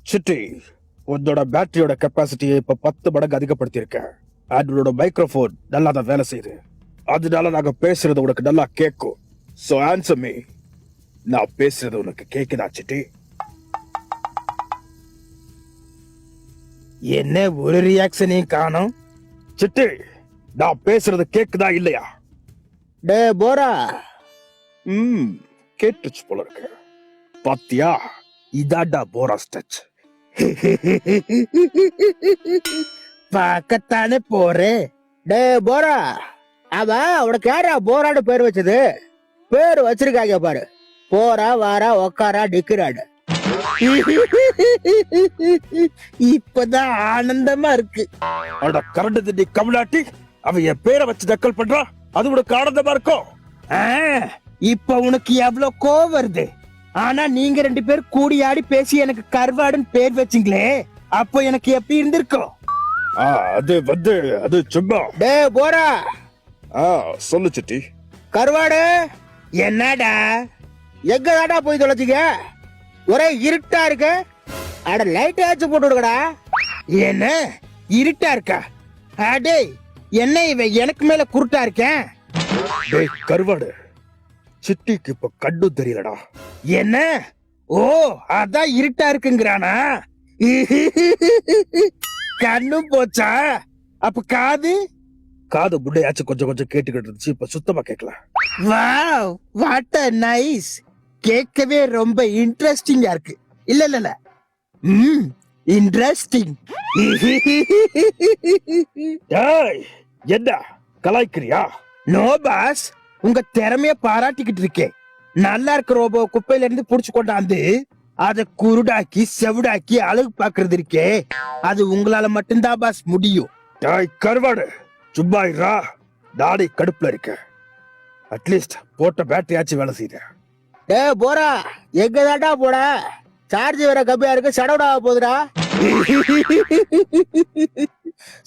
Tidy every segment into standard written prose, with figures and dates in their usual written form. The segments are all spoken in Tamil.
சிட்டி, உன்னோட பேட்டரியோட கெப்பாசிட்டியை இப்ப 10 மடங்கு அதிகப்படுத்தியிருக்க. அதோட மைக்ரோஃபோன் நல்லா தான் வேலை செய்யுது. அதனால நாங்க பேசுறது உனக்கு நல்லா கேட்கும். So answer me. நான் பேசுறது உனக்கு கேக்குதா சிட்டி? என்ன ஒரு ரியாக்ஷனையும் காணோம்? சிட்டி, நான் பேசுறது கேக்குதா இல்லையா? டே போரா, கேட்டுச்சு போல இருக்கு. பாத்தியா, இதாடா போராஸ் டச். பார்க்கத்தானே போறேன். டே போரா, அவன் உனக்கு யாரா போராடு பேர் வச்சது? பேர் வச்சிருக்காங்க பாரு, போரா வாரா உக்காரா டிக்கிறாடு. இப்பதான் ஆனந்தமா இருக்கு. அட கரண்ட் தண்ணி கமலாட்டி, அவன் என் பேரை வச்சு நக்கல் பண்றான். அது உனக்கு ஆனந்தமா இருக்கும். இப்ப உனக்கு எவ்வளவு கோவம் வருது. ஆனா நீங்க 2 பேர் கூடி ஆடி பேசி எனக்கு கருவாடுன்னு பேர் வச்சிங்களே, அப்போ எனக்கு எப்படி இருந்திருக்கும்? அது சும்மா. டே போரா, சொல்லு சிட்டி. கருவாடு என்னடா எங்கதாடா போய் தொலைச்சிக்க? ஒரே இருட்டா இருக்கு. அட லைட் ஆச்சு போட்டு விடுங்கடா. என்ன இருட்டா இருக்கா? அடே என்ன இவன் எனக்கு மேல குருட்டா இருக்கேன்? டேய் கருவாடு, சிட்டிக்கு இப்ப கண்டு தெரியலடா. என்ன? ஓ, அதான் இருட்டா இருக்குங்கிறானா? கண்ணும் போச்சா? அப்ப காது? காது முட்டையாச்சும் கொஞ்சம் கொஞ்சம் கேட்டுக்கிட்டு இருந்துச்சு, இப்ப சுத்தமா கேட்கல. Wow, what a nice. கேட்கவே ரொம்ப இன்ட்ரெஸ்டிங்கா இருக்கு. இல்ல இல்ல இல்ல, இன்ட்ரெஸ்டிங். டேய், என்ன கலாய்க்கிறியா? நோ பாஸ், உங்க திறமைய பாராட்டிக்கிட்டு இருக்கேன். நல்லா இருக்க ரோபோ குப்பையில இருந்து புடிச்சு கொண்டாந்து அத குருடாக்கி செவிடாக்கி அழகு பாக்குறது இருக்கே, அது உங்களால மட்டும்தான் பாஸ் முடியும். டேய் கருவாடு, சும்மா இருடா. நானே கடுப்புல இருக்க. அட்லீஸ்ட் போட்ட பேட்டரியாச்சும் வேலை செய்யுது. டே போரா, எங்கதாண்டா போட? சார்ஜ் வேற கம்மியா இருக்கு, சடவுடா போகுதுடா.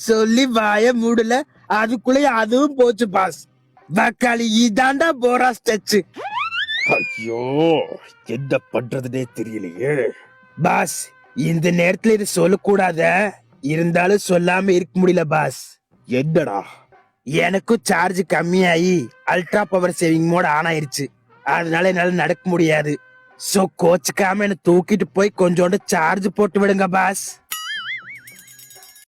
சொல்லி வாய மூடல, அதுக்குள்ளே அதுவும் போச்சு பாஸ். வக்காளி, இதாண்டா போராஸ் டச். ஐயோ, என்ன பண்றதுனே தெரியலையே. பாஸ், இந்த நேரத்துல இது சொல்லக்கூடாத, இருந்தாலும் சொல்லாம இருக்க முடியல பாஸ். என்னடா? எனக்கும் சார்ஜ் கம்மியாயி ultra power saving mode on ஆயிருச்சு. அதனால என்னால நடக்க முடியாது. சோ கோச்சுக்காம என்ன தூக்கிட்டு போய் கொஞ்சோண்டு சார்ஜ் போட்டு விடுங்க பாஸ்.